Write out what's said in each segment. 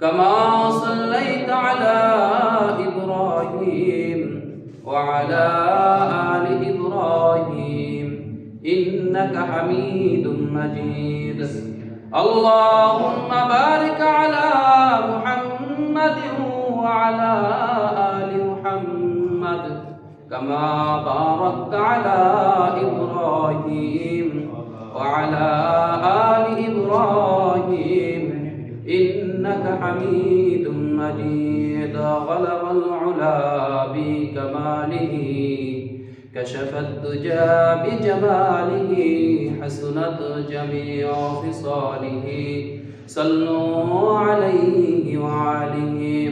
كما صليت على إبراهيم وعلى آل إبراهيم إنك حميد مجيد اللهم بارك على محمد وعلى آل محمد كما باركت على إبراهيم وعلى آل إبراهيم إنك حميد مجيد غلب العلا بكماله كشف الدجى بجماله حسنت جميع خصاله صلوا عليه وعليه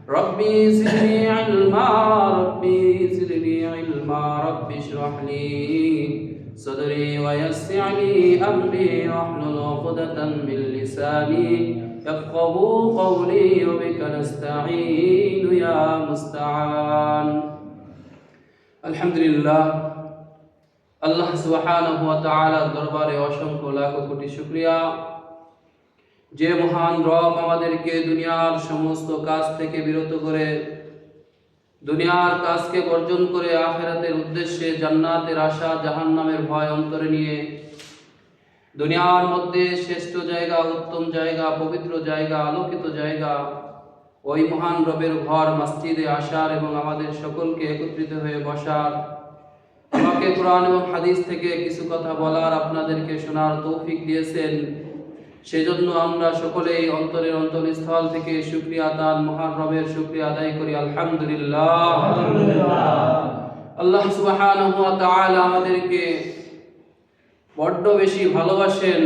ربي زدني علما ربي زدني علما ربي اشرح لي صدري ويسر لي أمري واحلل عقدة من لساني يفقهوا قولي وبك نستعين يا مستعان আলহামদুলিল্লাহ আল্লাহ সুবহানাহু ওয়া তাআলার দরবারে অসংখ্য লাখ কোটি শুকরিয়া যে মহান রব আমাদেরকে দুনিয়ার সমস্ত কাজ থেকে বিরত করে দুনিয়ার কাজকে বর্জন করে আখিরাতের উদ্দেশ্যে জান্নাতের আশা জাহান্নামের ভয় অন্তরে নিয়ে দুনিয়ার মধ্যে শ্রেষ্ঠ জায়গা উত্তম জায়গা পবিত্র জায়গা আলোকিত জায়গা ওই মহান রবের ঘর মসজিদে আসার এবং আমাদের সকলকে একত্রিত হয়ে বসার আমাকে কোরআন এবং হাদিস থেকে কিছু কথা বলার আপনাদেরকে শোনার তৌফিক দিয়েছেন সেজন্য আমরা সকলেই অন্তরের অন্তরস্থল থেকে শুকরিয়া তার মহান রবের শুকরিয়া আদায় করি আলহামদুলিল্লাহ আল্লাহ সুবহানাহু ওয়া তাআলা আমাদেরকে বড্ড বেশি ভালোবাসেন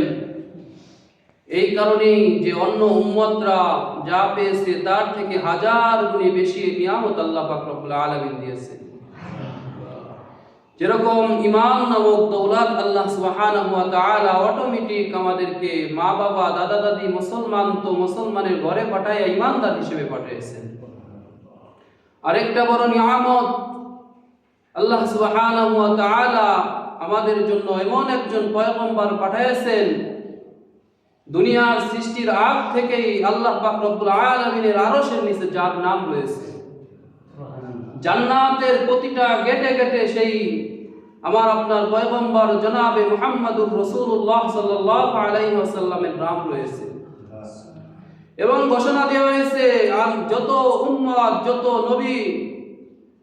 এই কারণেই যে অন্য উম্মতরা যা পেয়েছে তার থেকে হাজার গুণে বেশি নিয়ামত আল্লাহ পাক রব্বুল আলামিন দিয়েছেন যেরকম ঈমান নামক দৌলত আল্লাহ সুবহানাহু ওয়া তাআলা অটোমেটিক আমাদেরকে মা বাবা দাদা দাদি মুসলমান তো মুসলমানের ঘরে পাঠায় ঈমানদার হিসেবে পাঠিয়েছেন আরেকটা বড় নিয়ামত আল্লাহ সুবহানাহু ওয়া তাআলা আমাদের জন্য এমন একজন পয়গম্বর পাঠিয়েছেন দুনিয়ার সৃষ্টির আগ থেকেই আল্লাহ পাক রব্বুল আলামিনের আরশের নিচে যার নাম রয়েছে জান্নাতের প্রতিটা গেটে গেটে সেই আমার আপনার পয়গম্বর জনাবে মুহাম্মদুর রাসূলুল্লাহ সাল্লাল্লাহু আলাইহি ওয়াসাল্লামের নাম রয়েছে এবং ঘোষণা দেওয়া হয়েছে আর যত উম্মত যত নবী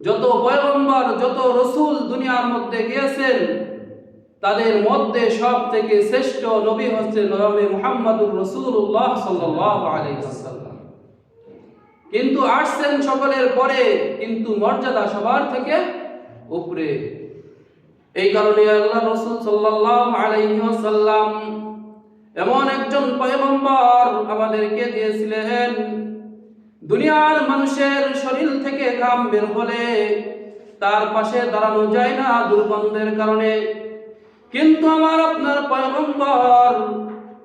যত পয়গম্বর যত রাসূল দুনিয়ার মধ্যে গিয়েছেন তাদের মধ্যে সবথেকে শ্রেষ্ঠ নবী হচ্ছেন জনাবে মুহাম্মদুর রাসূলুল্লাহ সাল্লাল্লাহু আলাইহি ওয়াসাল্লাম কিন্তু আসছেন সকলের পরে কিন্তু মর্যাদা সবার থেকে উপরে এই কারণে আল্লাহ রাসূল সাল্লাল্লাহু আলাইহি ওয়াসাল্লাম এমন একজন পয়গম্বর আমাদেরকে দিয়েছিলেন দুনিয়ার মানুষের শরীর থেকে ঘাম বের হলে তার পাশে দাঁড়ানো যায় না দুর্গন্ধের কারণে কিন্তু আমার আপনার পয়গম্বর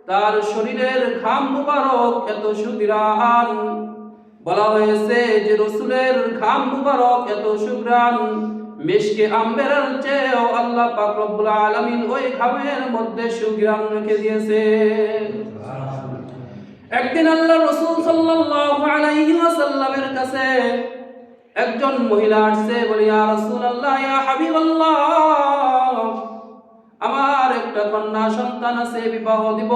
তার শরীরের ঘাম মুবারক এত সুঘ্রাণ বলা হয়েছে যে রাসূলের ঘাম মুবারক এত সুঘ্রাণ মিশকে আম্বরের চেয়েও আল্লাহ পাক রব্বুল আলামিন ওই ঘামের মধ্যে সুঘ্রাণ রেখে দিয়েছে একদিন আল্লাহ রাসূল সাল্লাল্লাহু আলাইহি ওয়াসাল্লামের কাছে একজন মহিলা আসছে বলে ইয়া রাসূলুল্লাহ ইয়া হাবিবাল্লাহ আমার একটা কন্যা সন্তান আছে বিবাহ দিব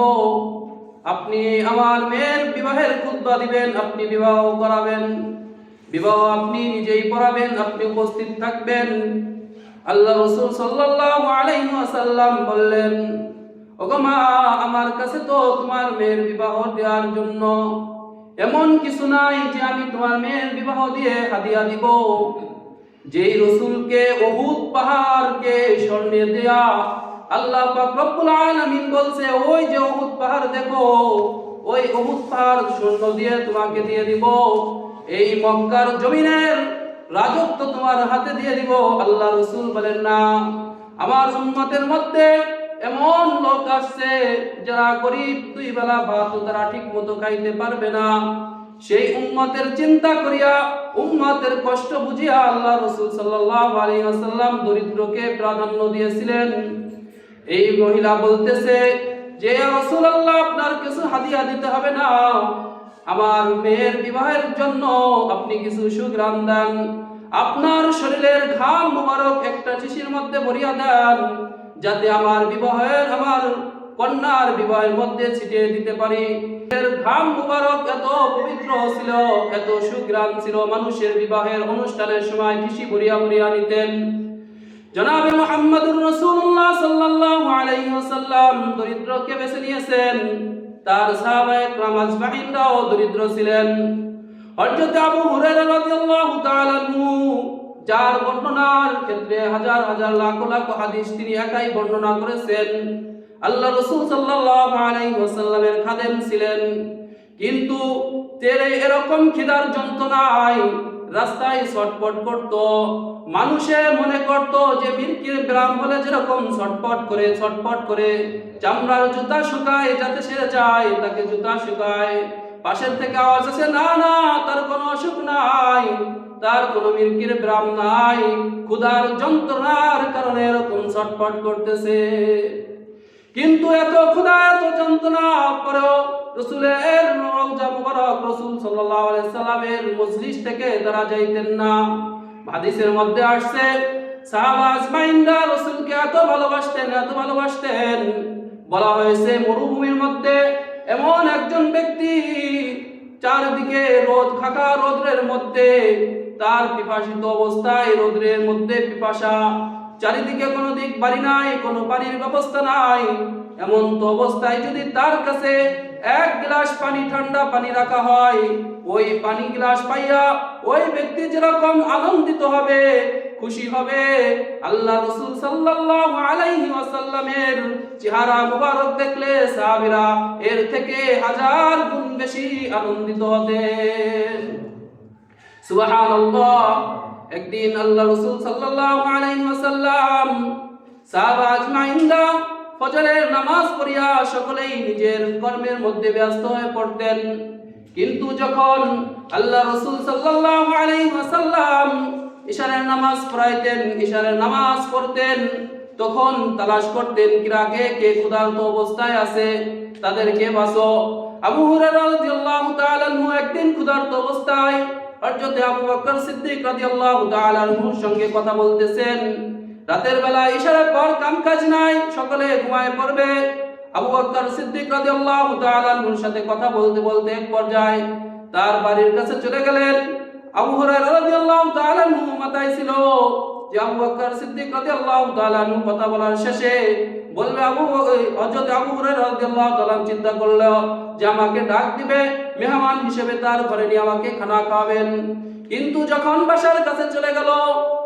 আপনি আমার মেয়ের বিবাহের খুতবা দিবেন আপনি বিবাহ করাবেন বিবাহ আপনি নিজেই পড়াবেন আপনি উপস্থিত থাকবেন আল্লাহ রাসূল সাল্লাল্লাহু আলাইহি ওয়াসাল্লাম বললেন ওগো মা আমার কাছে তো তোমার মেয়ের বিবাহ দেওয়ার জন্য এমন কিছু নাই যে আমি তোমার মেয়ের বিবাহ দিয়ে হাদিয়া দিব যেই রাসূলকে উহুদ পাহাড়কে স্বর্ণে দেয়া আল্লাহ পাক রব্বুল আলামিন বলছে ওই যে উহুদ পাহাড় দেখো ওই উহুদ পাহাড় স্বর্ণ দিয়ে তোমাকে দিয়ে দিব এই মক্কার জমিনের রাজত্ব তোমার হাতে দিয়ে দিব আল্লাহ রাসূল বলেন না আমার উম্মতের মধ্যে এমন লোক আসছে যারা গরিব দুই বেলা ভাত তারা ঠিকমতো খাইতে পারবে না সেই উম্মতের চিন্তা করিয়া উম্মতের কষ্ট বুঝিয়া আল্লাহ রাসূল সাল্লাল্লাহু আলাইহি ওয়াসাল্লাম দরিদ্রকে প্রাধান্য দিয়েছিলেন এই মহিলা বলতেছে যে ইয়া রাসূলুল্লাহ আপনার কিছু হাদিয়া দিতে হবে না আমার মেয়ের বিবাহের জন্য আপনি কিছু সুঘ্রাণ দেন, আপনার শরীরের ঘাম মুবারক একটা শিশির মধ্যে ভরিয়া দেন, যাতে আমার কন্যার বিবাহের মধ্যে ছিটিয়ে দিতে পারি। এর ঘাম মুবারক এত পবিত্র ছিল, এত সুঘ্রাণ ছিল, মানুষের বিবাহের অনুষ্ঠানের সময় শিশি ভরিয়া ভরিয়া নিতেন। জনাবে মুহাম্মদুর রাসূলুল্লাহ সাল্লাল্লাহু আলাইহি ওয়াসাল্লাম দরিদ্রকে বেছে নিয়েছেন, তার সাহাবায়ে কেরাম আজমাইনরাও দরিদ্র ছিলেন। হযরত আবু হুরায়রা রাদিয়াল্লাহু তাআলা আনহু, যার বর্ণনার ক্ষেত্রে হাজার হাজার লাখ লাখ হাদিস তিনি একাই বর্ণনা করেছেন, আল্লাহ রাসূল সাল্লাল্লাহু আলাইহি ওয়াসাল্লামের খাদেম ছিলেন, কিন্তু এরকম খিদার যন্ত্রণায় রাস্তায় ছটপট করত। মানুষে মনে করত যে মিরকির ব্রাহ্ম হলে যেরকম ছটপট করে চামড়ার জুতা শুকায়, যাতে সে যায় তাকে জুতা শুকায়। পাশের থেকে আওয়াজ আসে, না না, তার কোনো অসুখ নাই, তার কোনো মিরকির ব্রাহ্ম নাই, ক্ষুধার যন্ত্রণার কারণে এরকম ছটপট করতেছে। কিন্তু এত ক্ষুধা এত যন্ত্রণা পরেও রাসূলের রওজা মুবারক, রাসূল সাল্লাল্লাহু আলাইহি সাল্লামের মজলিস থেকে তারা যাইতেন না। হাদিসের মধ্যে আসছে, সাহাবা আজমাইনরা রাসূলকে এত ভালোবাসতেন, বলা হয়েছে মরুভূমির মধ্যে এমন একজন ব্যক্তি, চারদিকে রোদ্রের মধ্যে তার পিপাসিত অবস্থায়, রোদ্রের মধ্যে পিপাসা, চারিদিকে কোনো দিক বাড়ি নাই, কোনো পানির ব্যবস্থা নাই। এমন তো অবস্থায় যদি তার কাছে এক গ্লাস পানি, ঠান্ডা পানি রাখা হয়, ওই পানি গ্লাস পাইয়া ওই ব্যক্তি যেরকম আনন্দিত হবে, খুশি হবে, আল্লাহ রাসূল সাল্লাল্লাহু আলাইহি ওয়াসাল্লামের চেহারা মুবারক দেখলে সাহাবীরা এর থেকে হাজার গুণ বেশি আনন্দিত হতেন। সুবহানাল্লাহ। একদিন আল্লাহ রাসূল সাল্লাল্লাহু আলাইহি ওয়াসাল্লাম সাহাবা আজমাইনরা ফজরের নামাজ পড়িয়া সকলেই নিজের কর্মের মধ্যে ব্যস্ত হয়ে পড়তেন। কিন্তু যখন আল্লাহ রাসূল সাল্লাল্লাহু আলাইহি ওয়াসাল্লাম ইশারের নামাজ পড়াইতেন, ইশারের নামাজ পড়তেন, তখন তালাশ করতেন কে ক্ষুধার্ত অবস্থায় আছে, তাদেরকে বাঁচো। আবু হুরায়রা রাদিয়াল্লাহু তাআলা আনহু একদিন ক্ষুধার্ত অবস্থায় হযরত আবু বকর সিদ্দিক রাদিয়াল্লাহু তাআলা আনহুর সঙ্গে কথা বলতেছেন। রাতের বেলা ইশারের পর কাজ নাই, সকলে ঘুমায় পড়বে। আবু বকর সিদ্দিক রাদিয়াল্লাহু তাআলা আনহুর সাথে কথা বলতে বলতে এক পর্যায়ে তার বাড়ির কাছে চলে গেলেন। আবু হুরায়রা রাদিয়াল্লাহু তাআলা আনহু মাথায় ছিল যে আবু বকর সিদ্দিক রাদিয়াল্লাহু তাআলা আনহু কথা বলার শেষে বলবে, হযরত আবু হুরায়রা রাদিয়াল্লাহু তাআলা চিন্তা করলো যে আমাকে ডাক দিবে, মেহমান হিসেবে তার ঘরে নিয়ে আমাকে খানা খাওয়াবেন। কিন্তু যখন বাসার কাছে চলে গেল,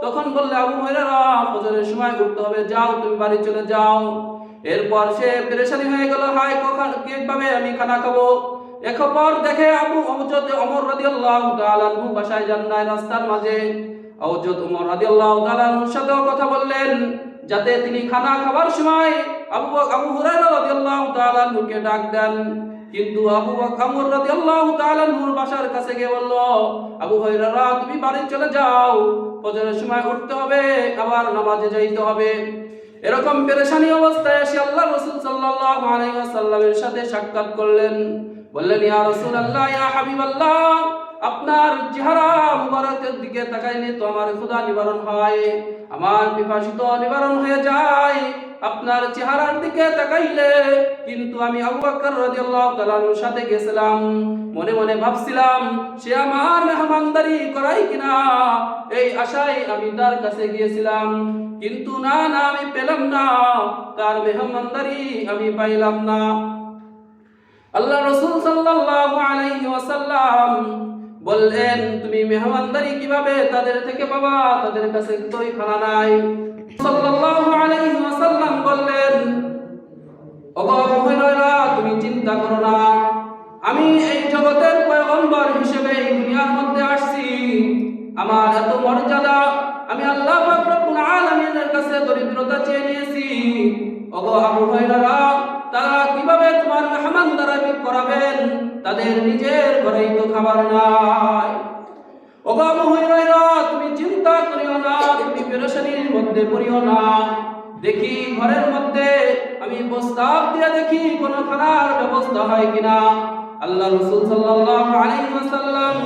তখন বললে, আবু হুরায়রা ফজরের সময় উঠতে হবে, যাও তুমি বাড়ি চলে যাও। এরপর সে পেরেশানি হয়ে গেল, হায় কিভাবে আমি খানা খাবো। এরপর দেখে হযরত ওমর রাদিয়াল্লাহু তাআলা আনহু বাসায় যান নাই, রাস্তার মাঝে হযরত ওমর রাদিয়াল্লাহু তাআলা আনহুর সাথেও কথা বললেন, যাতে তিনি খানা খাবার সময় আবু হুরায়রা রাদিয়াল্লাহু তাআলা আনহুকে ডাক দেন। কিন্তু ওমর রাদিয়াল্লাহু তাআলা আনহুর বাসার কাছে গিয়ে বলল, আবু হুরায়রা তুমি বাড়ি চলে যাও, ফজরের সময় উঠতে হবে, আবার নামাজে যাইতে হবে। এরকম পেরেশানি অবস্থায় এসে আল্লাহ রাসূল সাল্লাল্লাহু আলাইহি ওয়াসাল্লামের সাথে সাক্ষাৎ করলেন। বললেন, ইয়া রাসূলুল্লাহ, ইয়া হাবিবাল্লাহ, আপনার চেহারা মুবারকের দিকে তাকাইলে তো আমার ক্ষুধা নিবারণ হয়, আমার পিপাসিত নিবারণ হয়ে যায় আপনার চেহারার দিকে তাকাইলে। কিন্তু আমি আবু বকর রাদিয়াল্লাহু তাআলা এর সাথে গেছিলাম, মনে মনে ভাবছিলাম সে আমার মেহমানদারি করাই কিনা, এই আশায় আমি তার কাছে গিয়েছিলাম। কিন্তু না, আমি পেলাম না, তার মেহমানদারি আমি পাইলাম না। আল্লাহ রাসূল সাল্লাল্লাহু আলাইহি ওয়াসাল্লাম বললেন, তুমি মেহমানদারি কিভাবে তাদের থেকে পাবা, তাদের কাছে তোই খানা নাই। সাল্লাল্লাহু আলাইহি ওয়াসাল্লাম বললেন, ওগো আবু হুরায়রা, তুমি চিন্তা করো না, আমি এই জগতের পয়গম্বর হিসেবে এই দুনিয়ার মধ্যে আসছি, আমার এত মর্যাদা, আমি আল্লাহ পাক রব্বুল আলামিনের কাছে দরিদ্রতা চেয়ে নিয়েছি। ওগো আবু হুরায়রা, তারা কিভাবে তোমার মেহমানদারি করাবেন, তাদের নিজের ঘরেই তো খাবার নাই। ওগো আবু হুরায়রা, তুমি চিন্তা করিও না, তুমি পেরেশানির মধ্যে পড়িও না। দেখি ঘরের মধ্যে আমি প্রস্তাব দিয়ে দেখি কোনো খানার ব্যবস্থা হয় কিনা। আল্লাহ রাসূল সাল্লাল্লাহু আলাইহি ওয়াসাল্লাম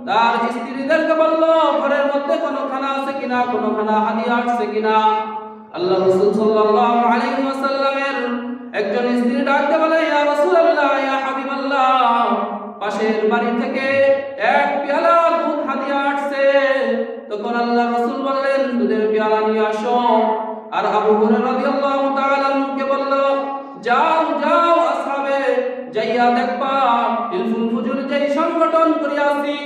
তার স্ত্রীদেরকে বলল ঘরের মধ্যে কোনো খানা আছে কিনা, কোনো খানা হাদিয়া আসছে কিনা। আল্লাহ রাসূল সাল্লাল্লাহু আলাইহি ওয়াসাল্লামের একজন স্ত্রী ডাকতে বলে, ইয়া রাসূলুল্লাহ, ইয়া হাবিবাল্লাহ, পাশের বাড়ি থেকে এক পেয়ালা দুধ হাদিয়া আসছে। তখন আল্লাহ রাসূল বললেন, দুধের পেয়ালা নিয়ে আসো। আর আবু হুরায়রা রাদিয়াল্লাহু তাআলা আনহুকে বলল, যাও যাও আসহাবে, যাইয়া দেখবা ইলফুল ফুজুর যেই সংগঠন করিয়াছি,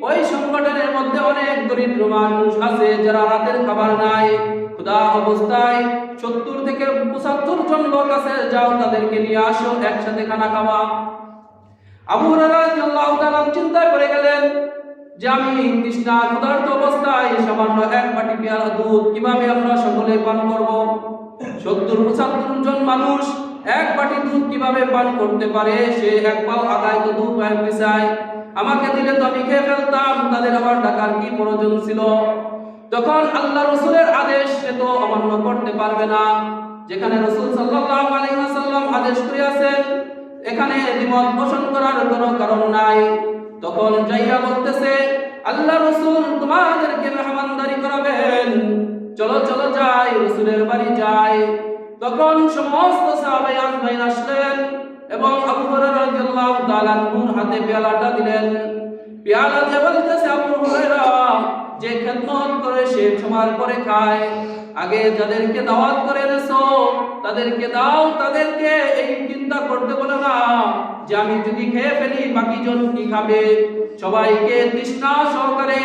ওই সংগঠনের মধ্যে অনেক দরিদ্র মানুষ আছে যারা রাতের খাবার নাই, ক্ষুধা অবস্থায় 70 থেকে 75 জন লোক আছে, যাও তাদেরকে নিয়ে আসো, একসাথে খানা খাওয়া। আবু হুরায়রা রাদিয়াল্লাহু তাআলা চিন্তা করে গেলেন যে আমি তৃষ্ণা ক্ষুধার্ত অবস্থায় সামান্য এক বাটি পেয়ালা দুধ কিভাবে আমরা সকলে পান করব? 70-75 জন মানুষ এক বাটি দুধ কিভাবে পান করতে পারে? সে এক পাও আগায় তো দুধ পায় পিছায়, আমাকে দিলে তো আমি খেয়ে ফেলতাম, তাদের আবার টাকার কি প্রয়োজন ছিল? তখন আল্লাহ রাসূলের আদেশ সে তো অমান্য করতে পারবে না। যেখানে রাসূল সাল্লাল্লাহু আলাইহি ওয়াসাল্লাম আদেশ করিয়াছেন, এখানে দ্বিমত পোষণ করার কোনো কারণ নাই। তখন যাইয়া বলতেছে, আল্লাহ রাসূল তোমাদেরকে মেহমানদারি করাবেন, চলো চলো যাই, রাসূলের বাড়ি যাই। তখন সমস্ত সাহাবায়ে আজমাইন আসলেন এবং আবু হুরায়রা রাদিয়াল্লাহু তাআলা আনহুর হাতে পেয়ালাটা দিলেন। পেয়ালা দিয়ে বলতেছে, আবু হুরায়রা, যে খেদমত করে সে সময় পরে খায়, আগে যাদেরকে দাওয়াত করে এনেছো তাদেরকে দাও, তাদেরকে এই চিন্তা করতে বলো না যে আমি যদি খেয়ে ফেলি বাকি জন কি খাবে। সবাইকে তৃষ্ণা সহকারে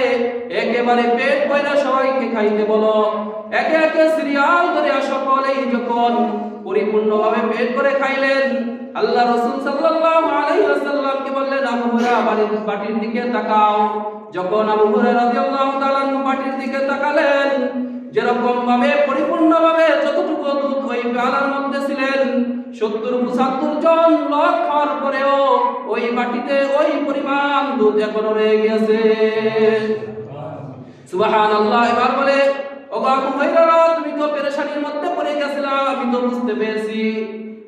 একেবারে পেট ভরে সবাইকে খাইতে বলো। একে একে সিরিয়াল ধরে সকলেই যখন পরিপূর্ণভাবে পেট করে খাইলেন, আল্লাহ রাসূল সাল্লাল্লাহু আলাইহি ওয়াসাল্লামকে বললেন, আবু হুরায়রা বাটির দিকে তাকাও। যখন আবু হুরায়রা রাদিয়াল্লাহু তাআলা বাটির দিকে তাকালেন, যেরকম ভাবে পরিপূর্ণভাবে যতটুকু দুধ ওই পেয়ালার মধ্যে ছিলেন, 70-75 জন লোক খাওয়ার পরেও ওই বাটিতে ওই পরিমাণ দুধ এখনো রয়ে গেছে। সুবহানাল্লাহ। এবার বলে, ওগো আবু হুরায়রা, তুমি তো পেরেশানির মধ্যে পড়ে গেছিলা, আমি তো বুঝতে পেরেছি।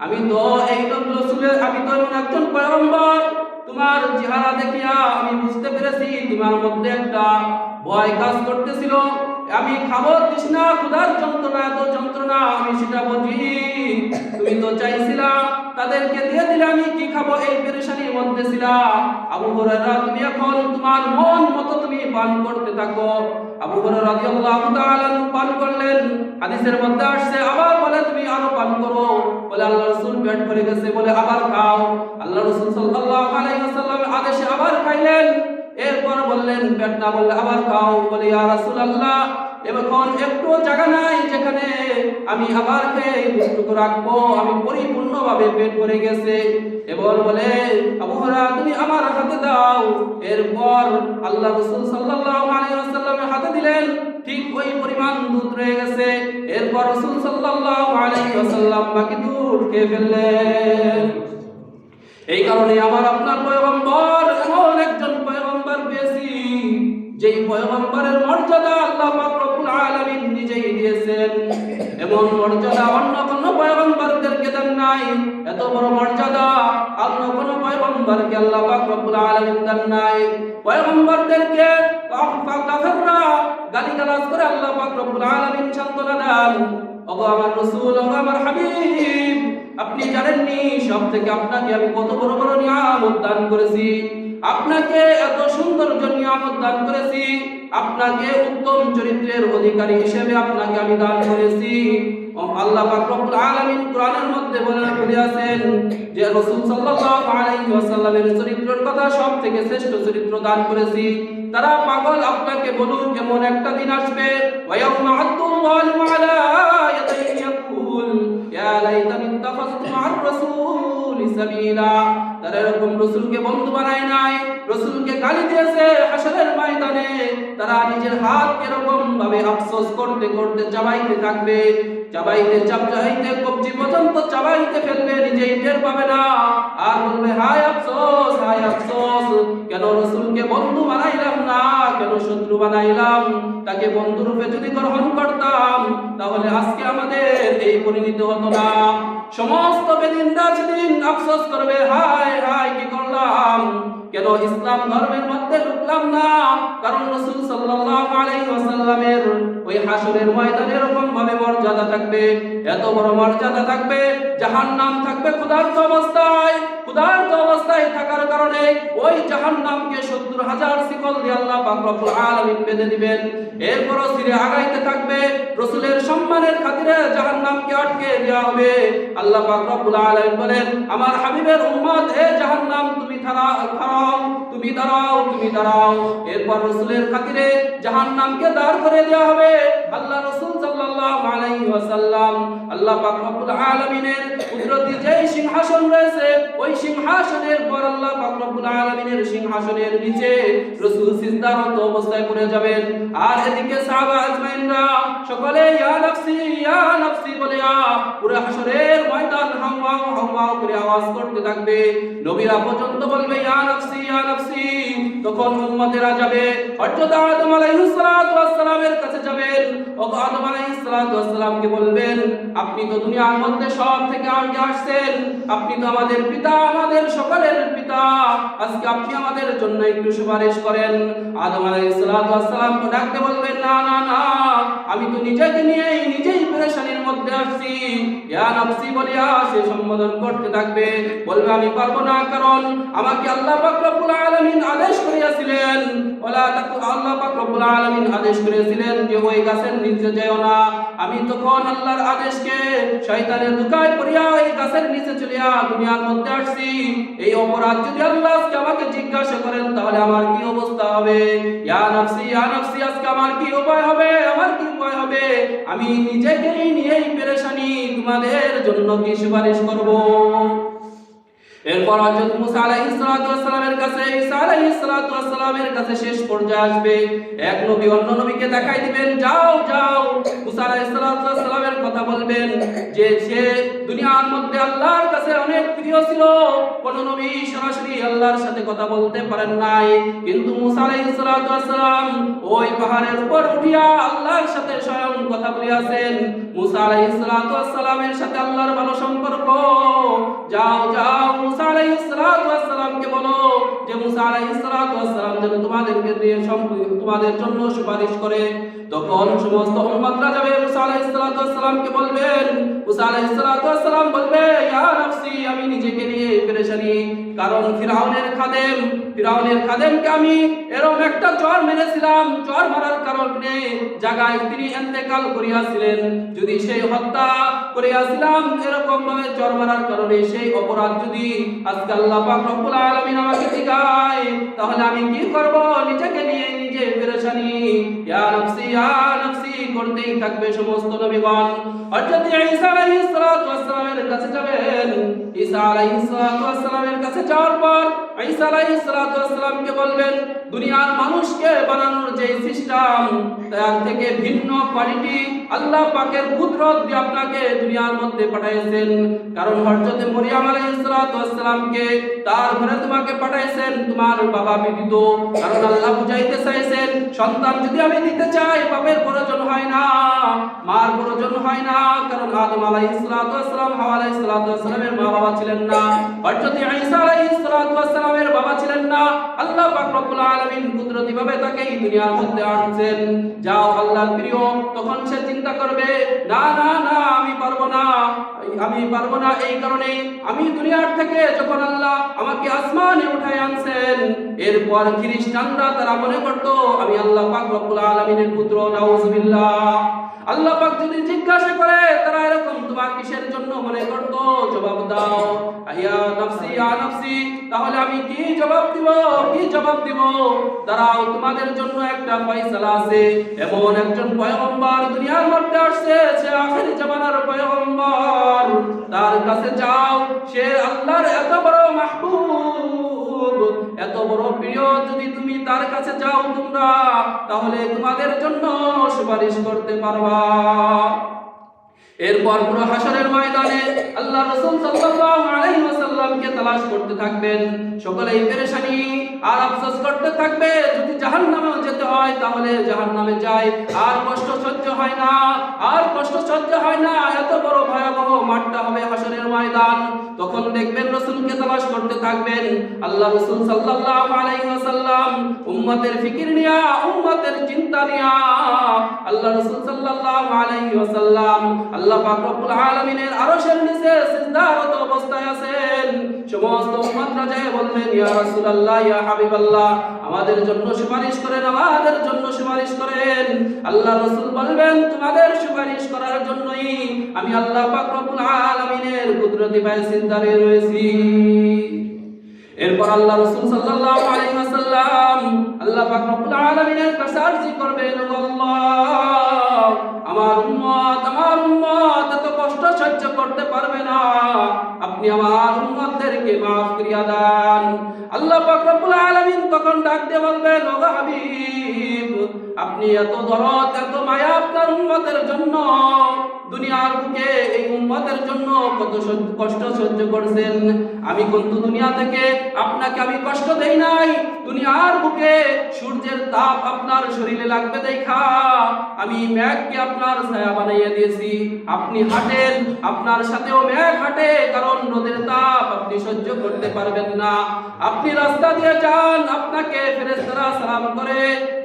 আমি তো এই রাসূলের, আমি তো এমন একজন পয়গম্বর, তোমার চেহারা দেখিয়া আমি বুঝতে পেরেছি তোমার মধ্যে একটা ভয় কাজ করতেছিল। আমি খাবো তৃষ্ণা ক্ষুধার যন্ত্রণা, এত যন্ত্রণা আমি সেটা বুঝি। তুমি তো চাইছিলা তাদেরকে দিয়ে দিলে আমি কি খাবো, এই পেরেশানির মধ্যে ছিলা। আবু হুরায়রা, তুমি এখন তোমার মন মতো তুমি পান করতে থাকো। আবু হুরায়রা রাদিয়াল্লাহু তাআলা পান করলেন। হাদিসের মধ্যে আসছে, আবার বলে তুমি আরো পান করো। বলে আল্লাহ রাসূল পেট ভরে গেছে, বলে আবার খাও। আল্লাহ রাসূল সাল্লাল্লাহু আলাইহি ওয়াসাল্লামের আদেশে আবার খাইলেন। এরপর বললেন পেট না বললে আবার খাও। বলে ইয়া রাসূলুল্লাহ, এখন একটু জায়গা নাই যেখানে আমি আবার খেয়ে দুটুকু রাখবো, আমি পরিপূর্ণভাবে পেট ভরে গেছে। এবার বলে, আবু হুরায়রা, তুমি আমার হাতে দাও। এরপর আল্লাহ রাসূল সাল্লাল্লাহু আলাইহি ওয়াসাল্লামের হাতে দিলেন, ঠিক ওই পরিমাণ দুধ রয়ে গেছে। এরপর রাসূল সাল্লাল্লাহু আলাইহি ওয়াসাল্লাম বাকি দুধ খেয়ে ফেললেন। এই কারণে আমার আপনার পয়গম্বর এমন একজন পয়গম্বর পেয়েছি, যেই পয়গম্বরের মর্যাদা আল্লাহ পাক রব্বুল আলামিন নিজেই দিয়েছেন। এমন মর্যাদা অন্য কোন পয়গম্বরদেরকে দেন নাই। এত বড় মর্যাদা অন্য কোন পয়গম্বরকে আল্লাহ পাক রব্বুল আলামিন দেন নাই। পয়গম্বরদেরকে কাফেররা গালিগালাজ করে আল্লাহ পাক রব্বুল আলামিন সান্ত্বনা দেন, ওগো আমার রাসূল, ওগো আমার হাবিব, আপনি জানেননি সব থেকে আপনাকে আমি কত বড় বড় নিয়ামত দান করেছি, আপনাকে এত সুন্দর নিয়ামত দান করেছি, আপনাকে উত্তম চরিত্রের অধিকারী হিসেবে আপনাকে আমি দান করেছি। আল্লাহ পাক রব্বুল আলামিন কোরআনের মধ্যে বলেছেন যে রাসূল সাল্লাল্লাহু আলাইহি ওয়াসাল্লামের চরিত্রের কথা সব থেকে শ্রেষ্ঠ চরিত্র দান করেছি। তারা পাগল, আপনাকে বলুন এমন একটা দিন আসবে, ওয়ায়াউমা আদুল যালিমু আলা ইয়াদাইহি ইয়াকুল ইয়া লাইতানি ইত্তাখাযতু মা'আর রাসূলি সাবিলা। তারা এরকম রাসূলকে বন্ধু বানায় নাই, রাসূলকে গালি দিয়েছে হাসরের ময়দানে। তারা নিজের হাত এরকম ভাবে আফসোস করতে করতে চাবাইতে থাকবে, চাবাইতে চাবাইতে কবজি পর্যন্ত চাবাইতে ফেলবে, নিজেই টের পাবে না, আর বলবে হায় আফসোস, হায় আফসোস, কেন রাসূলকে বন্ধু বানাইলাম না, কেন শত্রু বানাইলাম। তাকে বন্ধু রূপে যদি গ্রহণ করতাম তাহলে আজকে আমাদের এই পরিণতি হতো না। সমস্ত বেদিনরা সেদিন আফসোস করবে, হায় হায় কি করলাম, কেন ইসলাম ধর্মের মধ্যে ঢুকলাম না। কারণ রাসূল সাল্লাল্লাহু আলাইহি ওয়াসাল্লামের ওই হাসরের ময়দানে এরকম ভাবে মর্যাদা থাকবে, এত বড় মর্যাদা থাকবে, জাহান্নাম থাকবে ক্ষুধার্ত অবস্থায়। ক্ষুধার্ত অবস্থায় থাকার কারণে ওই জাহান্নামকে ৭০,০০০ শিকল দিয়ে আল্লাহ পাক রব্বুল আলামিন বেঁধে দিবেন। এরপর ধীরে আগাইতে থাকবে, রাসূলের সম্মানের খাতিরে জাহান্নামকে আটকে দেওয়া হবে। আল্লাহ পাক রব্বুল আলামিন বলেন, আমার হাবিবের উম্মত, হে জাহান্নাম তুমি খাড়াও, তুমি দাঁড়াও, তুমি দাঁড়াও। এরপর রাসূলের খাতিরে জাহান্নামকে দাঁড় করে দেওয়া হবে। আল্লাহ রাসূল সাল্লাল্লাহু আলাইহি ওয়াসাল্লাম, আল্লাহ পাক রব্বুল আলামিনের কুদরতি যেই সিংহাসন রয়েছে, ওই সিংহাসনের পর আল্লাহ পাক রব্বুল আলামিনের সিংহাসনের নিচে রাসূল সিজদারত অবস্থায় পড়ে যাবেন। আর এদিকে সাহাবা আজমাইনরা সকলে ইয়া নাফসি বলে পুরো হাসরের ময়দান হাওয়াও হাওয়াও করে আওয়াজ করতে থাকবে। নবীরা পর্যন্ত বলবে ইয়া নাফসি। তখন উম্মতেরা যাবে, হযরত আদম আলাইহিস সালাতু ওয়াস সালামের কাছে যাবেন। ও আদম আলাইহিস সালাতু ওয়াস সালামকে বলবেন, আপনি তো দুনিয়ার মধ্যে সব থেকে আগে আসছেন, আপনি তো আমাদের পিতা, আমাদের সকলের পিতা, আজকে আপনি আমাদের জন্য একটু সুপারিশ করেন। আদম আলাইহিস সালাতু ওয়াস সালামকে ডাকতে বলবেন, না না না, আমি তো নিজেকে নিয়েই নিজেই পেরেশানির মধ্যে আসছি। ইয়া নাফসি বলিয়া সে সম্বোধন করতে থাকবে, বলবে আমি পারবো না, কারণ আমাকে আল্লাহ পাক রব্বুল আলামিন আদেশ করিয়াছিলেন, আল্লাহ পাক রব্বুল আলামিন আদেশ করেছিলেন যে ওই গাছের নিচে যেও না। আমি তখন আল্লাহর আদেশকে শয়তানের ধোঁকায় পড়িয়া ওই গাছের নিচে চলিয়া দুনিয়ার মধ্যে আসছি। এই অপরাধ যদি আল্লাহ আজকে আমাকে জিজ্ঞাসা করেন তাহলে আমার কি অবস্থা হবে? ইয়া নাফসি, আজকে আমার কি উপায় হবে, আমার কি উপায় হবে? আমি নিজেকেই নিয়েই পেরেশানি, তোমাদের জন্য কি সুপারিশ করব? এরপর হযরত মুসা আলাইহিস সালাতু ওয়াস সালামের কাছে, ঈসা আলাইহিস সালাতু ওয়াস সালামের কাছে শেষ পর্যায়ে আসবে। এক নবী অন্য নবীকে দেখাই দিবেন, যাও যাও। মুসা আলাইহিস সালাতু ওয়াস সালামের কথা বলবেন যে সে দুনিয়ার মধ্যে আল্লাহর কাছে অনেক প্রিয় ছিল, কোন নবী সরাসরি আল্লাহর সাথে কথা বলতে পারেন নাই, কিন্তু মুসা আলাইহিস সালাতু ওয়াস সালাম ওই পাহাড়ের উপর উঠিয়া আল্লাহর সাথে স্বয়ং কথা বলিয়াছেন। মুসা আলাইহিস সালাতু ওয়াস সালামের সাথে আল্লাহর ভালো সম্পর্ক। যাও যাও মুসা আলাইহিস সালাতু ওয়াস সালামকে বলো যে মুসা আলাইহিস সালাতু ওয়াস সালাম যেন তোমাদেরকে দিয়ে তোমাদের জন্য সুপারিশ করে। তখন সমস্ত উম্মতরা যাবে, মুসা আলাইহিস সালাতু ওয়াস সালামকে বলবেন। মুসা আলাইহিস সালাতু ওয়াস সালাম বলবে, ইয়া নাফসি, আমি নিজেকে নিয়ে পেরেশানি, কারণ ফিরআউনের খাদেমকে আমি এরকম একটা চর মেরেছিলাম, চর মারার কারণে জায়গায় তিনি ইন্তেকাল করিয়াছিলেন। যদি সেই হত্যা করিয়াছিলাম এরকম ভাবে চর মারার কারণে সেই অপরাধ যদি আজকে আল্লাহ পাক রব্বুল আলামিন আমাকে দিগায়, তাহলে আমি কি করব? নিজেকে নিয়ে নিজে পেরেশানি। ইয়া নাফসি করতেই থাকবে সমস্ত নবীগণ। হযরত ঈসা আলাইহিস সালাতু ওয়াস সালামের কাছে যাবেন। ঈসা আলাইহিস সালাতু ওয়াস সালামের কাছে যাওয়ার পর ঈসা আলাইহিস সালাতু ওয়াস সালামকে বলবেন, দুনিয়ার মানুষকে বানানোর যে সিস্টেম, তার থেকে ভিন্ন কোয়ালিটি আল্লাহ পাকের কুদরত দিয়ে আপনাকে দুনিয়ার মধ্যে পাঠাইছেন। কারণ হযরত মরিয়ম আলাইহিস সালাতু ওয়াস সালামকে তার ঘরে তোমাকে পাঠাইছেন তোমার বাবা ব্যতীত। কারণ আল্লাহ বুঝাইতে চাইছেন, সন্তান যদি আমি দিতে চাই, বাপের প্রয়োজন হয় না, মার প্রয়োজন হয় না। কারণ আদম আলাইহিস সালাতু ওয়াস সালাম, হাওয়া আলাইহিস সালাতু ওয়াস সালামের মা বাবা ছিলেন না, হযরত ঈসা আলাইহিস সালাতু ওয়াস সালামের বাবা ছিলেন না। আল্লাহ পাক রব্বুল আলামিন কুদরতি ভাবে তাকে এই দুনিয়ার মধ্যে আনছেন। যাও আল্লাহর প্রিয়, তখন সে চিন্তা করবে, না না না, আমি পারবো না। এই কারণে আমি দুনিয়ার থেকে যখন আল্লাহ আমাকে আসমানে উঠায় আনছেন, এরপর খ্রিস্টানরা তারা মনে করতো আমি আল্লাহ পাক রব্বুল আলামিনের পুত্র। নাউজুবিল্লাহ। আল্লাহ পাক যদি জিজ্ঞাসা করে তারা এরকম তোমার কিসের জন্য মনে করতো, জবাব দাও, ইয়া নাফসি। তাহলে আমি কি জবাব দিব? দাঁড়াও, তোমাদের জন্য একটা ফয়সালা আছে। এমন একজন পয়গম্বর দুনিয়ার মধ্যে আসছে, সে আখির জামানার পয়গম্বর। তার কাছে যাও, সে আল্লাহর এত বড় মাহবুব, এত বড় প্রিয়। যদি তুমি তার কাছে যাও তোমরা, তাহলে তোমাদের জন্য সুপারিশ করতে পারবা। এরপর পুরো হাসরের ময়দানে আল্লাহ রাসূল সাল্লাল্লাহু আলাইহি ওয়াসাল্লামকে তালাশ করতে থাকবেন। সকলেই পেরেশানি আর আফসোস করতে থাকবে, যদি জাহান্নামেও যেতে হয় তাহলে জাহান্নামে যায়, আর কষ্ট সহ্য হয় না, আর কষ্ট সহ্য হয় না, এত বড় ভয়াবহ মাঠটা হবে হাসরের ময়দান। তখন দেখবেন রাসূলকে তালাশ করতে থাকবেন। আল্লাহ রাসূল সাল্লাল্লাহু আলাইহি ওয়াসাল্লাম উম্মতের ফিকির নিয়া, উম্মতের চিন্তা নিয়া আল্লাহ রাসূল সাল্লাল্লাহু আলাইহি ওয়াসাল্লাম আল্লাহ পাক রব্বুল আলামিনের আরশের নিচে সিজদারত অবস্থায় আছেন। সমস্ত উম্মতরা যায় বলবেন, ইয়া রাসূলুল্লাহ, ইয়া হাবিবাল্লাহ, আমাদের জন্য সুপারিশ করেন, আমাদের জন্য সুপারিশ করেন। আল্লাহ রাসূল বলবেন, তোমাদের সুপারিশ করার জন্যই আমি আল্লাহ পাক রব্বুল আলামিনের কুদরতি পায়ে সিজদারে রয়েছি। এরপর আল্লাহ রাসূল সাল্লাল্লাহু আলাইহি ওয়াসাল্লাম আল্লাহ পাক রব্বুল আলামিনের কাছে আরজি করবেন, আল্লাহ, আমার উম্মত এত কষ্ট সহ্য করতে পারবে না, আপনি আমার উম্মতদেরকে maaf করিয়া দেন। আল্লাহ পাক রব্বুল আলামিন তখন ডাক দিয়ে বলবেন, ও হাবিব, আপনি এত দরদ, এত মায়া আপনার উম্মতের জন্য, দুনিয়ার বুকে এই উম্মতের জন্য কত কষ্ট সহ্য করছেন। আমি কিন্তু দুনিয়া থেকে আপনাকে আমি কষ্ট দেই নাই, দুনিয়ার বুকে সূর্যের তাপ আপনার শরীরে লাগবে দেখা আমি মেঘকে আপনার ছায়া বানাইয়া দিয়েছি। আপনি হাঁটেন, আপনার সাথেও মেঘ হাঁটে, কারণ রোদের তাপ আপনি সহ্য করতে পারবেন না। আপনি রাস্তা দিয়ে যান, আপনাকে ফেরেশতারা সালাম করে,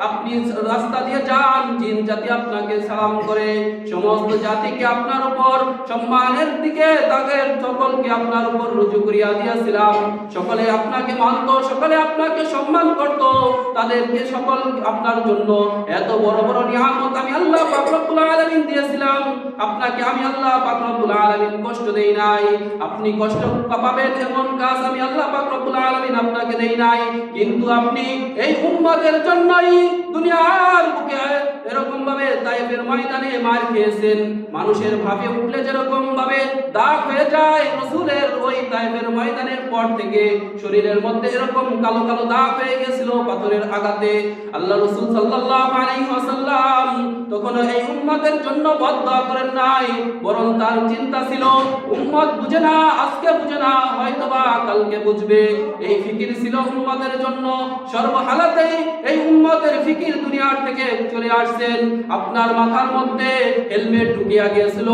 আপনি রাস্তা দিয়ে যান, জিন জাতি আপনাকে সালাম করে, সমস্ত জাতিকে আপনার উপর সম্মানের দিকে তাদের সকলকে আপনার উপর রুজু করিয়া দিয়েছিলাম। সকলে আপনাকে মানত, সকলে আপনাকে সম্মান করত, তাদেরকে সকল আপনার জন্য এত বড় বড় নিয়ামত আমি আল্লাহ পাক রব্বুল আলামিন দিয়েছিলাম। আপনাকে আমি আল্লাহ পাক রব্বুল আলামিন কষ্ট দেই নাই, আপনি কষ্ট পাবেন এমন কাজ আমি আল্লাহ পাক রব্বুল আলামিন আপনাকে দেই নাই। কিন্তু আপনি এই উম্মতের জন্যই দুনিয়ার বুকে এরকম ভাবে তায়েফের ময়দানে মার খেয়েছেন। মানুষের ভাবে উঠলে যেরকম ভাবে দাগ হয়ে যায়, রাসূলের ওই তায়েফের ময়দানের পর থেকে শরীরের মধ্যে এরকম কালো কালো দাগ হয়ে গেছিল পাথরের আঘাতে। আল্লাহ রাসূল সাল্লাল্লাহু আলাইহি ওয়াসাল্লাম তখন এই উম্মতের জন্য বদদুআ করেন নাই, বরং তার চিন্তা ছিল উম্মত বুঝে না, আজকে বুঝে না, হয়তোবা কালকে বুঝবে। এই ফিকির ছিল উম্মতের জন্য। সর্বহালাতেই এই উম্মতের ফিকির দুনিয়ার থেকে চলে আসছেন। আপনার মাথার মধ্যে হেলমেট ঢুকিয়া গিয়েছিল,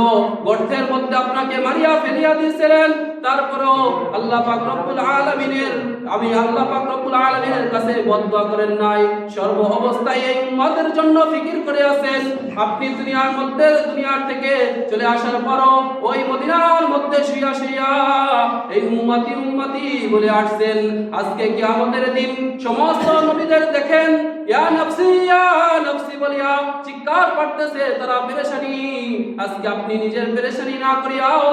গর্তের মধ্যে আপনাকে মারিয়া ফেলিয়া দিয়েছিলেন, তারপরেও আল্লাহ পাক রব্বুল আলামিনের আমি আল্লাহ পাক রব্বুল আলামিনের কাছে বদদুআ করেন নাই। সর্ব অবস্থায় এই উম্মতের জন্য ফিকির করে আছেন। আপনি দুনিয়ার থেকে চলে আসার পরও ওই মদিনার মধ্যে শুইয়া শুইয়া এই উম্মতি বলে আসছেন। আজকে কিয়ামতের দিন সমস্ত নবীদের দেখেন ইয়া নফসি বলিয়া চিৎকার করতেছে, তারা পেরেশানি। আজকে আপনি নিজের পেরেশানি না করিয়াও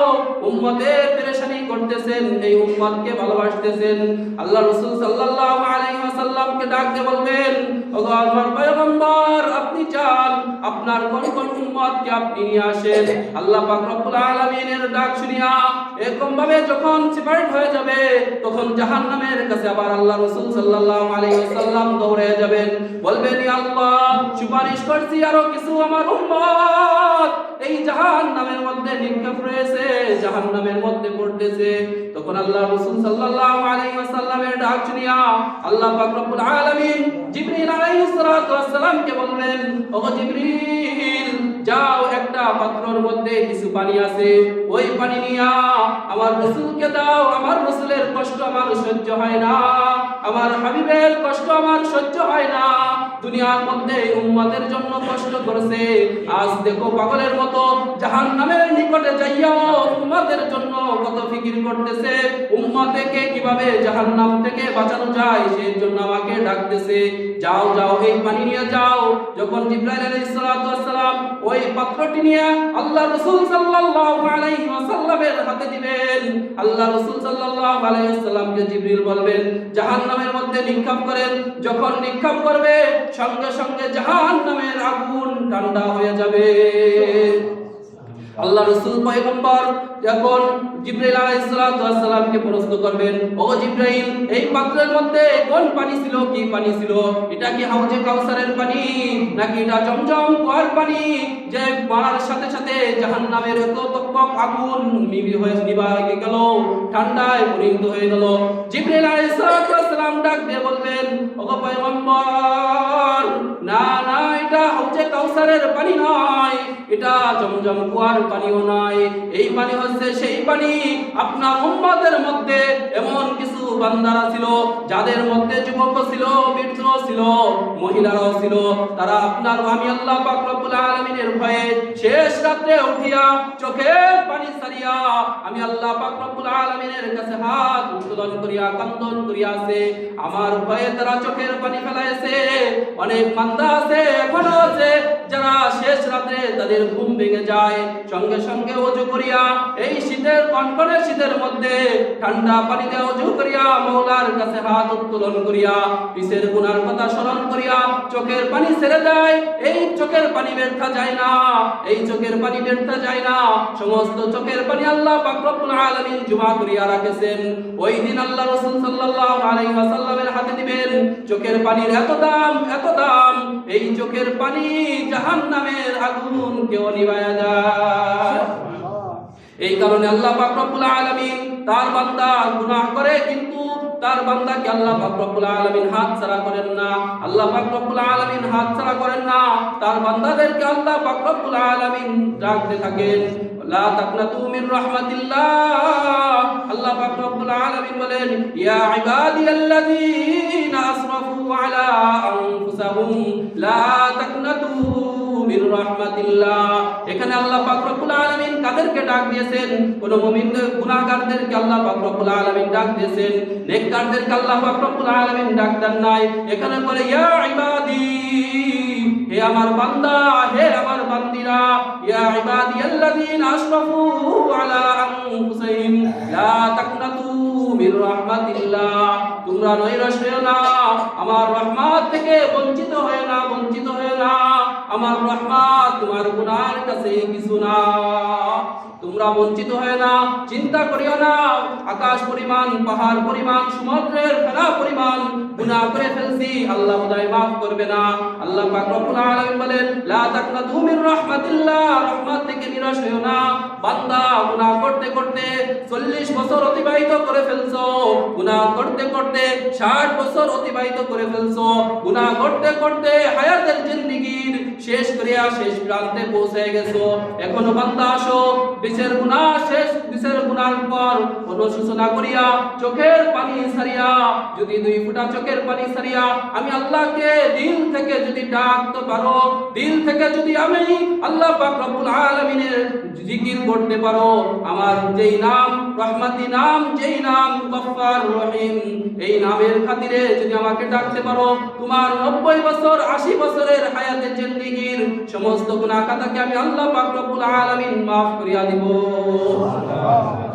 উম্মতের পেরেশানি করতেছেন, এই উম্মতকে ভালোবাসতেছেন। আল্লাহ রাসূল সাল্লাল্লাহু আলাইহি ওয়াসাল্লামকে ডাক দিয়ে বলবেন, ওগো আমার পয়গম্বর, আপনি চান আপনার কোন কোন উম্মতকে আপনি নিয়ে আসেন। আল্লাহ পাক রব্বুল আলামিনের ডাক শুনিয়া এরকম ভাবে যখন সেপারেট হয়ে যাবে, তখন জাহান্নামের কাছে আবার আল্লাহ রাসূল সাল্লাল্লাহু আলাইহি ওয়াসাল্লাম দৌড়ে যাবেন, বলবেন, ইয়া আল্লাহ, সুপারিশ করছি আরো কিছু আমার উম্মত এই জাহান্নামের মধ্যে নিক্ষেপ রয়েছে, জাহান্নামের মধ্যে পড়তেছে। তখন আল্লাহ রাসূল সাল্লাল্লাহু আলাইহি ওয়াসাল্লামের ডাক শুনিয়া আল্লাহ পাক রব্বুল আলামিন জিবরিল আলাইহিস সালাতু ওয়াস সালামকে বলবেন, ওগো জিবরিল, যাও, একটা পাত্রের মধ্যে কিছু পানি আছে, ওই পানি নিয়া আমার রাসূলকে দাও। আমার রাসূলের কষ্ট আমার সহ্য হয় না, আমার হাবিবের কষ্ট আমার সহ্য হয় না। দুনিয়ার মধ্যে উম্মতের জন্য কষ্ট করেছে, আজ দেখো পাগলের মতো জাহান্নামের নিকটে যাইয়াও উম্মতের জন্য কত ফিকির করতেছে, উম্মতকে কিভাবে জাহান্নাম থেকে বাঁচানো যায় সেই জন্য আমাকে ডাকতেছে। যাও যাও, এই পানি নিয়ে যাও। যখন জিবরাইল আলাইহিস সালাতু ওয়াস সালাম ওই পাত্রটি নিয়ে আল্লাহ রাসূল সাল্লাল্লাহু আলাইহি ওয়াসাল্লামের হাতে দিবেন, আল্লাহ রাসূল সাল্লাল্লাহু আলাইহি ওয়াসাল্লামকে জিবরিল বলবেন, জাহান্নামের মধ্যে নিক্ষেপ করেন। যখন নিক্ষেপ করবে, সঙ্গে সঙ্গে জাহান্নামের আগুন ঠান্ডা হয়ে যাবে। আল্লাহ রাসূল পয়গম্বর যখন জিবরাইল আলাইহিস সালামকে প্রশ্ন করবেন, ও জিবরাইল, এই পাত্রের মধ্যে কোন পানি ছিল, কি পানি ছিল? এটা কি হাউজে কাউসারের পানি নাকি এটা জমজম কুয়ার পানি যে মারার সাথে সাথে জাহান্নামের এত তকতক আগুন নিভা হয়ে গেল, ঠান্ডায় পরিণত হয়ে গেল? জিবরাইল আলাইহিস সালাম ডাক দিয়ে বলবেন, ও পয়গম্বর, না না, এটা হাউজে কাউসারের পানি নয়, এটা জমজম কুয়ার পানিও নয়। এই পানি হচ্ছে সেই পানি আপনার উম্মতের মধ্যে এমন কিছু বান্দারা ছিল যাদের মধ্যে যুবক ছিল, বৃদ্ধ ছিল, মহিলারাও ছিল। তারা আপনার আমি আল্লাহ পাক রব্বুল আলামিনের ভয়ে শেষ রাতে উঠিয়া চোখের পানি ছাড়িয়া আমি আল্লাহ পাক রব্বুল আলামিনের কাছে হাত উত্তোলন করিয়া কান্দন করিয়াছে। আমার ভয়ে তারা চোখের পানি ফেলাইছে। অনেক বান্দা আছে, এখনো আছে, যারা শেষ রাতে তাদের ঘুম ভেঙে যায়, সঙ্গে সঙ্গে ওযু করিয়া এই শীতের কনকনে শীতের মধ্যে ঠান্ডা পানিতে ওযু করিয়া মাওলার কাছে হাত উত্তোলন করিয়া পিছের গুনার কথা স্মরণ করিয়া চোখের পানি ছেড়ে দেয়। এই চোখের পানি ব্যর্থ যায় না, এই চোখের পানি ব্যর্থ যায় না। সমস্ত চোখের পানি আল্লাহ পাক রব্বুল আলামিন জমা করিয়া রাখেছেন। ওই দিন আল্লাহ রাসূল সাল্লাল্লাহু আলাইহি ওয়াসাল্লামের হাতে দিবেন। চোখের পানির এত দাম, এত দাম, এই চোখের পানি জাহান্নামের আগুন কেউ নিভায়া যায়। এই কারণে আল্লাহ পাক রব্বুল আলামিন তার বান্দা গুনাহ করে, কিন্তু তার বান্দাকে আল্লাহ পাক রব্বুল আলামিন হাত ছাড়া করেন না। আল্লাহ পাক রব্বুল আলামিন হাত ছাড়া করেন না। তার বান্দাদেরকে আল্লাহ পাক রব্বুল আলামিন ডাকতে থাকেন, লা তাকনাতু মির রাহমাতিল্লাহ। আল্লাহ পাক রব্বুল আলামিন বলেন, ইয়া ইবাদিয়াল্লাযীনা আসরাফু আলা আনফুসাহুম লা তাকনাতু মির রাহমাতিল্লাহ। এখানে আল্লাহ পাক রব্বুল আলামিন কাদেরকে ডাক দিয়েছেন? কোন মুমিনদের, গুনাহগারদেরকে আল্লাহ পাক রব্বুল আলামিন ডাক দিয়েছেন, নেককারদেরকে আল্লাহ পাক রব্বুল আলামিন ডাক দেন নাই। এখানে বলে, ইয়া ইবাদি, হে আমার বান্দা, হে আমার বান্দিরা, ইয়া ইবাদিয়াল্লাযীনা আসরাফু আলা আনফুসিহিম লা তাকনাতু মির রাহমাতিল্লাহ। তোমরা নৈরাশ হয়ো না, আমার রহমত থেকে বঞ্চিত হয়ো না, বঞ্চিত হয়ো না। আমার রহমত তোমার গুনার কাছে কিছু না। তোমরা বঞ্চিত হয় না, চিন্তা করিও না। আকাশ পরিমাণ, পাহাড় পরিমাণ, সমুদ্রের ফেনা পরিমাণ গুনাহ করে ফেলছি, আল্লাহ বোধহয় মাফ করবে না। আল্লাহ পাক রব্বুল আলামিন বলেন, লা তাকনাতু মির রাহমাতিল্লাহ, রহমত থেকে নিরাশ হয়ো না। বান্দা গুনাহ করতে করতে 40 বছর অতিবাহিত করে ফেলছো, গুনাহ করতে করতে 60 বছর অতিবাহিত করে ফেলছো, গুনাহ করতে করতে হায়াতের জিন্দেগির শেষ করিয়া শেষ প্রান্তে পৌঁছে গেছো। এখনো বান্দা আসো, বিচার গুনাহ শেষ, বিচার গুনার পর অনুশোচনা করিয়া চোখের পানি ছাড়িয়া, যদি 2 ফোঁটা চোখের পানি ছাড়িয়া আমি আল্লাহকে দিল থেকে যদি ডাকতে পারো, দিল থেকে যদি আমি আল্লাহ পাক রব্বুল আলামিনের জিকির করতে পারো, আমার যেই নাম রহমতি নাম, যেই নাম গফফার রহিম, এই নামের খাতিরে যদি আমাকে ডাকতে পারো, তোমার 90 বছর 80 বছরের হায়াতের জিন্দেগির সমস্ত গুনাহ খাতাকে আমি আল্লাহ পাক রব্বুল আলামিন মাফ করিয়া দিব।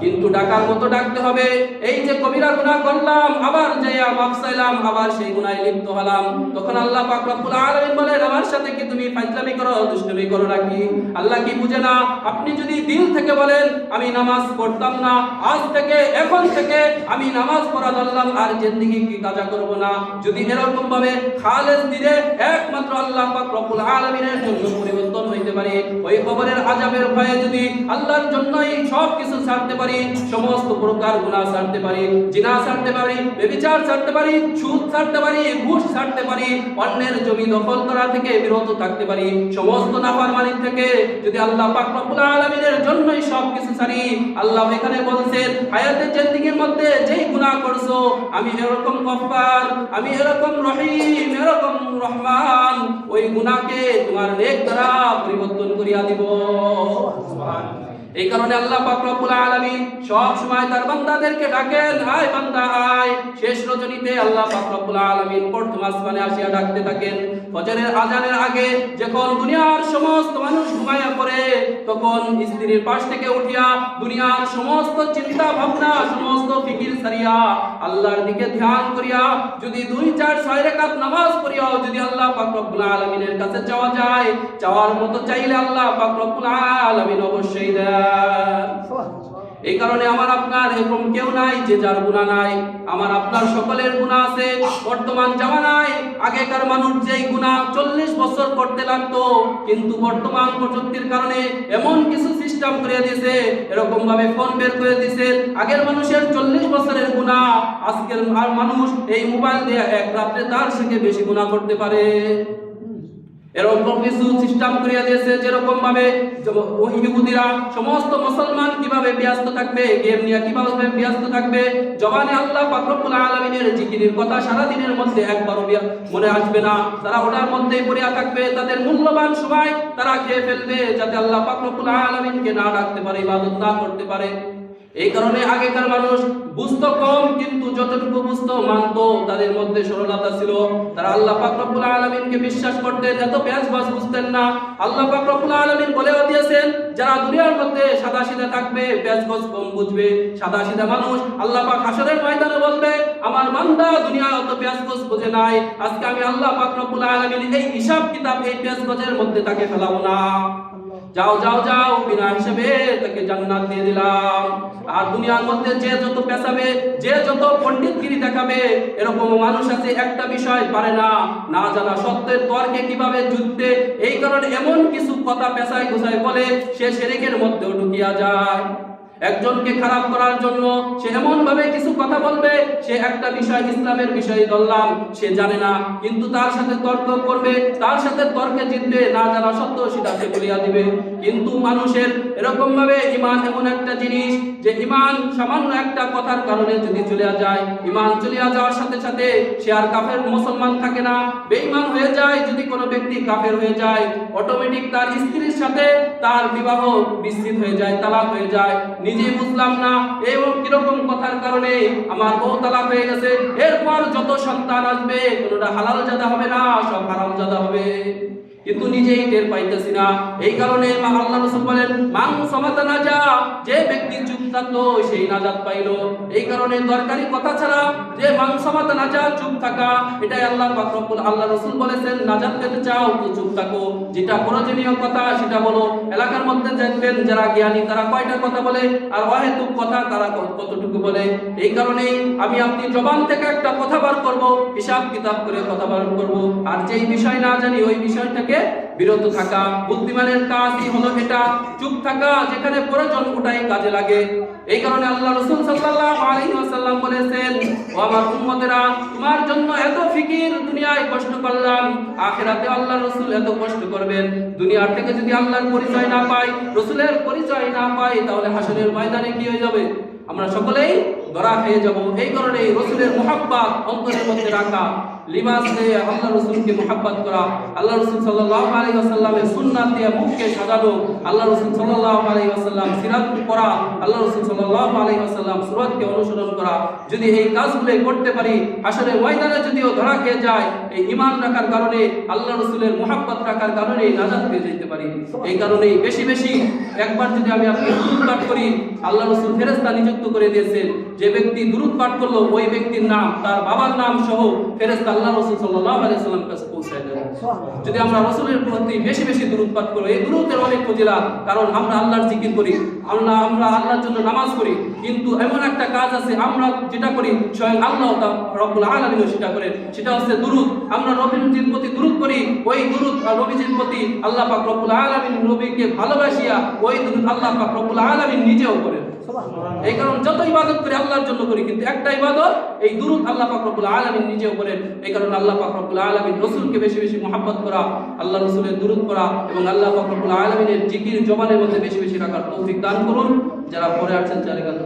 কিন্তু ডাকার মতো ডাকতে হবে। এই যে কবিরা গুনাহ করলাম, আবার যাইয়া মাফ চাইলাম, আবার সেই গুনাহে লিপ্ত হলাম, তখন আল্লাহ পাক রব্বুল আলামিন বলেন, আমার সাথে কি তুমি ফাজলামি করো, দুষ্টুমি করো নাকি? আল্লাহ কি বুঝে না? আপনি যদি দিল থেকে বলেন, আমি নামাজ পড়তাম না, আজ থেকে, এখন থেকে আমি নামাজ পড়া ধরলাম, আর জিন্দেগি কি কাজা করব না, যদি এরকম ভাবে খালেস দিলে একমাত্র আল্লাহ পাক রব্বুল আলামিনের জন্য পরিবর্তন হইতে পারে। ওই কবরের আযাবের ভয়ে যদি আল্লাহর জন্যই সব কিছু ছাড়তে পারি, সমস্ত প্রকার গুনাহ ছাড়তে পারি, জিনা ছাড়তে পারি, ব্যভিচার ছাড়তে পারি, সুদ ছাড়তে পারি, ঘুষ ছাড়তে পারি, অন্যের জমি দখল করা থেকে বিরত থাকতে পারি, সমস্ত নাফরমানি থেকে যদি আল্লাহ পাক রব্বুল আলামিনের জন্যই সব কিছু ছাড়ি, আল্লাহ এখানে বলছেন, হায়াতের জিন্দেগির মধ্যে যেই গুনাহ করছো, আমি এরকম গফফার, আমি এরকম রহিম, এরকম রহমান, ওই গুনাহকে তোমার নেক দ্বারা পরিবর্তন করিয়া দিব। সুবহানাল্লাহ। এই কারণে আল্লাহ পাক রব্বুল আলামিন সব সময় তার বান্দাদেরকে ডাকেন, আয় বান্দা আয়। শেষ রজনীতে আল্লাহ পাক রব্বুল আলামিন প্রথম আসমানে আসিয়া ডাকতে থাকেন, ফজরের আজানের আগে যখন দুনিয়ার সমস্ত মানুষ ঘুমাইয়া পড়ে, তখন স্ত্রীর পাশ থেকে উঠিয়া দুনিয়ার সমস্ত চিন্তা ভাবনা, সমস্ত ফিকির সারিয়া আল্লাহর দিকে ধ্যান করিয়া যদি 2-4-6 রাকাত নামাজ পড়িয়াও যদি আল্লাহ পাক রব্বুল আলামিনের কাছে চাওয়া যায়, চাওয়ার মতো চাইলে আল্লাহ পাক রব্বুল আলামিন অবশ্যই দেন। এই কারণে আমার আপনার এরকম কেউ নাই যে যার গুনাহ নাই। আমার আপনার সকলের গুনাহ আছে। বর্তমান জামানায় আগেকার মানুষ যেই গুনাহ 40 বছর করতে লাগতো, কিন্তু বর্তমান প্রযুক্তির কারণে এমন কিছু সিস্টেম করে দিয়েছে, এরকম ভাবে ফোন বের করে দিয়েছে, আগের মানুষের 40 বছরের গুনাহ আজকের মানুষ এই মোবাইল দিয়ে এক রাতে তার থেকে বেশি গুনাহ করতে পারে। এরকম কিছু সিস্টেম করিয়া দিয়েছে, যেরকম ভাবে ইহুদিরা সমস্ত মুসলমান কিভাবে ব্যস্ত থাকবে, গেম নিয়ে কিভাবে ব্যস্ত থাকবে, জবানে আল্লাহ পাক রব্বুল আলামিনের জিকিরের কথা সারা দিনের মধ্যে একবারও মনে আসবে না। তারা ওটার মধ্যেই পড়িয়া থাকবে, তাদের মূল্যবান সময় তারা খেয়ে ফেলবে যাতে আল্লাহ পাক রব্বুল আলামিনকে না ডাকতে পারে, ইবাদত না করতে পারে। এই কারণে আগেকার মানুষ বুঝতো কম, কিন্তু যতটুকু বুঝতো মানতো, তাদের মধ্যে সরলতা ছিল। তারা আল্লাহ পাক রব্বুল আলামিনকে বিশ্বাস করতেন, এত পেঁয়াজবাজ বুঝতেন না। আল্লাহ পাক রব্বুল আলামিন বলেও দিয়েছেন, যারা দুনিয়ার মধ্যে সাদা সিধা থাকবে, পেঁয়াজবাজ কম বুঝবে, সাদা সিধা মানুষ, আল্লাহ পাক হাসরের ময়দানে বলবে, আমার বান্দা দুনিয়ায় অত পেঁয়াজবাজ বুঝে নাই, আজকে আমি আল্লাহ পাক রব্বুল আলামিন এই হিসাব কিতাব এই পেঁয়াজবাজের মধ্যে তাকে ফেলাবো না। যাও যাও যাও, বিনা হিসেবে তাকে জান্নাত দিয়ে দিলাম। আর দুনিয়ার মধ্যে যে যত পেছাবে, যে যত পণ্ডিতগিরি দেখাবে, এরকম মানুষ আছে একটা বিষয় পারে না, না জানা সত্যের তর্কে কিভাবে যুদ্ধে, এই কারণে এমন কিছু কথা পেছায় ঘুষায় বলে সে শিরকের মধ্যেও ঢুকিয়া যায়। একজনকে খারাপ করার জন্য সে এমন ভাবে কিছু কথা বলবে, সে একটা বিষয় ইসলামের বিষয়ে ধরলাম, সে জানে না, কিন্তু তার সাথে তর্ক করবে, তার সাথে তর্কে জিতবে, না জানা সত্ত্বেও সেটা সে বলিয়া দিবে। কিন্তু মানুষের এরকম ভাবে ইমান এমন একটা জিনিস, যে ইমান সামান্য একটা কথার কারণে যদি চলে যায়, ইমান চলে যাওয়ার সাথে সাথে সে আর কাফের মুসলমান থাকে না, বেঈমান হয়ে যায়। যদি কোনো ব্যক্তি কাফের হয়ে যায়, অটোমেটিক তার স্ত্রীর সাথে তার বিবাহ বিচ্ছেদ হয়ে যায়, তালাক হয়ে যায়। নিজে বুঝলাম না এবং কিরকম কথার কারণে আমার বউ তালাক হয়ে গেছে, এরপর যত সন্তান আসবে কোনোটা হালাল জাদা হবে না, সব হারাম জাদা হবে, কিন্তু নিজেই টের পাইতেছি না। এই কারণে আল্লাহ রাসূল বলেন, মান সামাতা নাজা, যে ব্যক্তি চুপ থাকলো সেই নাজাত পাইলো। এই কারণে দরকারি কথা ছাড়া যে মান সামাতা নাজা, চুপ থাকা, এটাই আল্লাহ পাক রব্বুল আল্লাহ রাসূল বলেছেন, নাজাত পেতে চাও তো চুপ থাকো, যেটা প্রয়োজনীয় কথা সেটা বলো। এলাকার মধ্যে দেখবেন যারা জ্ঞানী তারা কয়টা কথা বলে, আর অহেতুক কথা তারা কতটুকু বলে। এই কারণে আমি আপনি জবান থেকে একটা কথা বার করব, হিসাব কিতাব করে কথা বার করব, আর যেই বিষয় না জানি ওই বিষয়টাকে বিরত থাকা। বুদ্ধিমানের কাজই হলো এটা, চুপ থাকা, যেখানে প্রয়োজন ওটাই কাজে লাগে। এই কারণে আল্লাহ রাসূল সাল্লাল্লাহু আলাইহি ওয়াসাল্লাম বলেছেন, ও আমার উম্মতেরা, তোমার জন্য এত ফিকির, দুনিয়ায় কষ্ট করলাম, আখিরাতে আল্লাহ রাসূল এত কষ্ট করবেন। দুনিয়ার থেকে যদি আল্লাহর পরিচয় না পাই, রাসূলের পরিচয় না পাই, তাহলে হাসরের ময়দানে কি হয়ে যাবে? আমরা সকলেই ধরা খেয়ে যাব। এই কারণে রাসূলের মুহাব্বত অন্তরের মধ্যে রাখা, লিবাস দিয়ে আল্লাহ রাসূলকে মুহাব্বত করা, আল্লাহ রাসূল সাল্লাল্লাহু আলাইহি ওয়াসাল্লামের সুন্নাত দিয়ে মুখকে সাজানো, আল্লাহ রাসূল সাল্লাল্লাহু আলাইহি ওয়াসাল্লাম সিরাত পড়া, আল্লাহ রাসূল সাল্লাল্লাহু আলাইহি ওয়াসাল্লাম সুরাতকে অনুসরণ করা। যদি এই কাজগুলো করতে পারি, হাসরের ময়দানে যদিও ধরা খেয়ে যায়, এই ঈমান রাখার কারণে, আল্লাহ রাসূলের মুহাব্বত রাখার কারণে নাজাত পেয়ে যেতে পারি। এই কারণেই বেশি বেশি একবার যদি আমি আপনি দুরূদ পাঠ করি, আল্লাহ রাসূল ফেরেশতা নিযুক্ত করে দিয়েছেন, যে ব্যক্তি দুরূদ পাঠ করলো ওই ব্যক্তির নাম, তার বাবার নাম সহ ফেরেশতা আল্লাহ রাসূল সাল্লাল্লাহু আলাইহি ওয়াসাল্লাম কাছে পৌঁছায় দেন। যদি আমরা রাসূলের প্রতি বেশি বেশি দুরূদ পাঠ করি, এই দুরূদের অনেক ফজিলত, কারণ আমরা আল্লাহর জিকির করি, আমরা আল্লাহর জন্য নামাজ পড়ি, কিন্তু এমন একটা কাজ আছে আমরা যেটা করি স্বয়ং আল্লাহ রব্বুল আলামিন সেটা করেন, সেটা হচ্ছে দুরূদ। আমরা নবীর প্রতি দুরূদ করি, ওই দুরূদ নবীর প্রতি আল্লাহ পাক রব্বুল আলামিন নবীকে ভালোবাসিয়া ওই দুরূদ আল্লাহ পাক রব্বুল আলামিন নিজেও করেন। এই কারণ যত ইবাদত করি আল্লাহর জন্য করি, কিন্তু একটা ইবাদত এই দুরূদ আল্লাহ পাক রব্বুল আলামিন নিজেও করেন। এই কারণে আল্লাহ পাক রব্বুল আলামিন রাসূলকে বেশি বেশি মুহাব্বত করা, আল্লাহ রাসূলের দুরূদ পড়া এবং আল্লাহ পাক রব্বুল আলামিনের জিকির জবানের মধ্যে বেশি বেশি রাখার তৌফিক দান করুন। যারা পড়ে আসছেন চালিকাত